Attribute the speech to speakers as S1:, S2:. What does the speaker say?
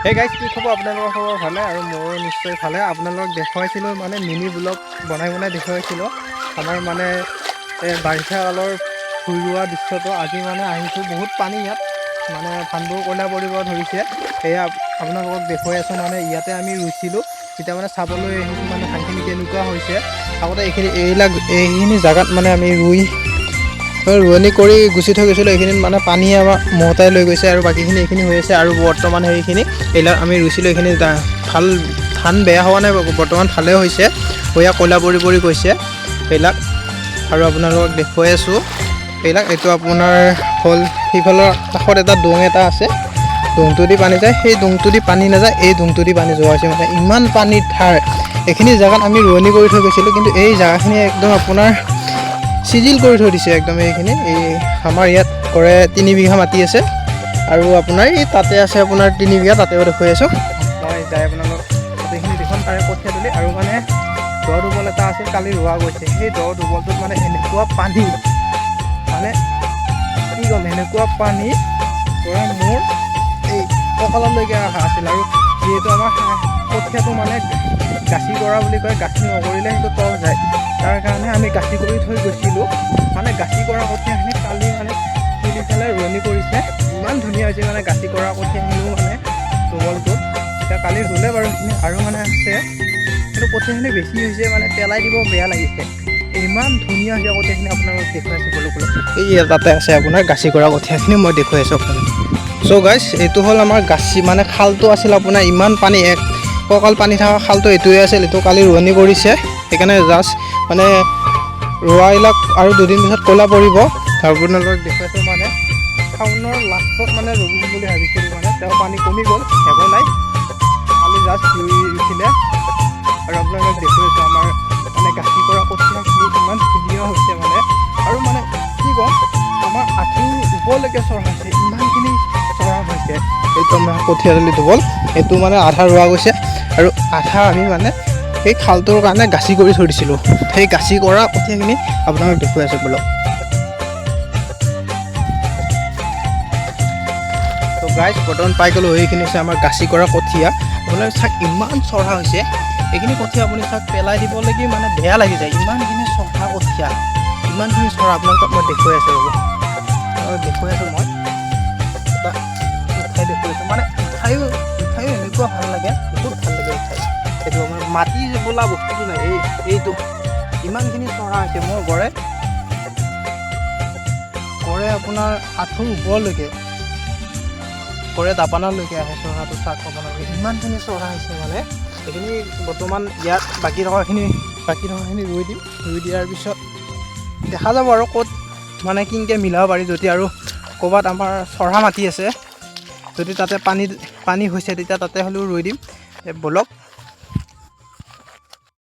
S1: Hey guys, কি খবৰ? আপোনালোকৰ খবৰ ভালে? আৰু মোৰো নিশ্চয় ভালে। আপোনালোকক দেখুৱাইছিলোঁ মানে মিনি ব্লগ বনাই দেখুৱাইছিলোঁ আমাৰ মানে বাৰিষা কালৰ ভুই ৰোৱা দৃশ্যটো। আজি মানে আহিছোঁ, বহুত পানী ইয়াত, মানে ধানবোৰ কইলা পৰিব ধৰিছে। সেয়া আপোনালোকক দেখুৱাই আছোঁ। মানে ইয়াতে আমি ৰুইছিলোঁ, তেতিয়া মানে চাবলৈ আহিছোঁ মানে ধানখিনি কেনেকুৱা হৈছে। আগতে এইখিনি জেগাত মানে আমি ৰোৱনি কৰি গুচি থৈ গৈছিলোঁ। এইখিনিত মানে পানীয়ে আমাক মহতাই লৈ গৈছে আৰু বাকীখিনি এইখিনি হৈ আছে। আৰু বৰ্তমান এইবিলাক আমি ৰুইছিলোঁ, এইখিনি ভাল ধান বেয়া হোৱা নাই, বৰ্তমান ভালে হৈছে। কয়া কয়লা পৰি পৰি গৈছে সেইবিলাক। আৰু আপোনালোকক দেখুৱাই আছোঁ এইটো আপোনাৰ হ'ল সিফালৰ কাষত এটা ডোং এটা আছে, ডোংটো দি পানী যায়, সেই ডোংটো দি পানী নাযায়, এই ডোংটো দি পানী যোৱা হৈছে। মানে ইমান পানীৰ ধাৰ। এইখিনি জেগাত আমি ৰোৱনি কৰি থৈ গৈছিলোঁ, কিন্তু এই জেগাখিনি একদম আপোনাৰ চিজিল কৰি থৈ দিছে একদম। এইখিনি আমাৰ ইয়াত কৰে 3 বিঘা মাটি আছে, আৰু আপোনাৰ এই তাতে আছে আপোনাৰ 3 বিঘা, তাতেও দেখুৱাই আছোঁ। মই যাই আপোনালোক গোটেইখিনি দেখুৱাম। তাৰে কঠীয়া তুলি আৰু মানে দ দুবল এটা আছিল, কালি ৰোৱা গৈছে। সেই দ দুবলটোত মানে এনেকুৱা পানী, মানে কি ক'ম, এনেকুৱা পানী পৰা মোৰ এই কঁকাললৈকে অহা আছিল। আৰু যিহেতু আমাৰ কঠীয়াটো মানে গাচি কৰা বুলি কয়, গাচি নকৰিলে সেইটো তল যায়, তাৰ কাৰণে আমি গাচি কৰি থৈ গৈছিলোঁ। মানে গাচি কৰা কঠীয়াখিনি কালি মানে তুলি পেলাই ৰোৱনি কৰিছে। ইমান ধুনীয়া হৈছে মানে গাচি কৰা কঠীয়াখিনিও মানে দুবলটোত। এতিয়া কালি ৰুলে বাৰু সেইখিনি, আৰু মানে আছে, কিন্তু কঠীয়াখিনি বেছি হৈছে, মানে পেলাই দিব বেয়া লাগিছে। ইমান ধুনীয়া হৈছে কঠীয়াখিনি, আপোনালোকক দেখুৱাই আছোঁ বোলো। এই তাতে আছে আপোনাৰ গাচি কৰা কঠীয়াখিনি, মই দেখুৱাই আছোঁ আপোনালোকক। চ' গাইজ, এইটো হ'ল আমাৰ গাচি, মানে খালটো আছিল আপোনাৰ ইমান পানী, এক কঁকাল পানী থকা খালটো এইটোৱে আছিল। এইটো কালি ৰোৱনি কৰিছে, সেইকাৰণে জাষ্ট মানে ৰোৱাবিলাক আৰু 2 দিন পিছত কয়লা পৰিব। আপোনালোকক দেখুৱাইছোঁ মানে শাওনৰ লাষ্টত মানে ৰুম বুলি ভাবিছিলোঁ, মানে তেওঁ পানী কমি গ'ল, একো নাই, কালি জাষ্ট ৰুইছিলে। আৰু আপোনালোকক দেখুৱাইছোঁ আমাৰ মানে গাচি কৰা কঠীয়াখিনি ইমান ধুনীয়া হৈছে মানে। আৰু মানে কি ক'ম, আমাৰ আঁঠুৰ ওপৰলৈকে চৰা হৈছে, ইমানখিনি চৰা হৈছে। এইটো আমাৰ কঠীয়া তুলি দুবল, এইটো মানে আধা ৰোৱা গৈছে, আৰু আধা আমি মানে সেই খালটোৰ কাৰণে গাচি কৰি থৈ দিছিলোঁ। সেই গাচি কৰা কঠীয়াখিনি আপোনালোকক দেখুৱাই আছোঁ বোলো। তো গাইজ, বৰ্তমান পাই গ'লোঁ, এইখিনি হৈছে আমাৰ গাচি কৰা কঠীয়া। আপোনালোকে চাওক ইমান চৰা হৈছে। এইখিনি কঠীয়া আপুনি চাওক পেলাই দিবলৈকে মানে বেয়া লাগি যায়, ইমানখিনি চৰা কঠীয়া, ইমানখিনি চৰা। আপোনালোকক মই দেখুৱাই আছোঁ ৰ'ব, দেখুৱাই আছোঁ। মই এটা উঠাই দেখুৱাইছোঁ, মানে উঠায়ো এনেকুৱা ভাল লাগে, বহুত ভাল লাগে উঠাই। সেইটো আমাৰ মাটি বোলা বস্তুটো নাই, এইটো ইমানখিনি চৰা হৈছে। মোৰ গড়ে আপোনাৰ আঁঠুৰ ওপৰলৈকে, গড়ে দাপানালৈকে আহে চৰাটো, চাওক আপোনালোকে ইমানখিনি চৰা হৈছে। মানে এইখিনি বৰ্তমান ইয়াত বাকী থকাখিনি ৰুই দিম। ৰুই দিয়াৰ পিছত দেখা যাব আৰু ক'ত মানে কিনকৈ মিলাব পাৰি। যদি আৰু ক'ৰবাত আমাৰ চৰা মাটি আছে, যদি তাতে পানী হৈছে, তেতিয়া তাতে হ'লেও ৰুই দিম। বলক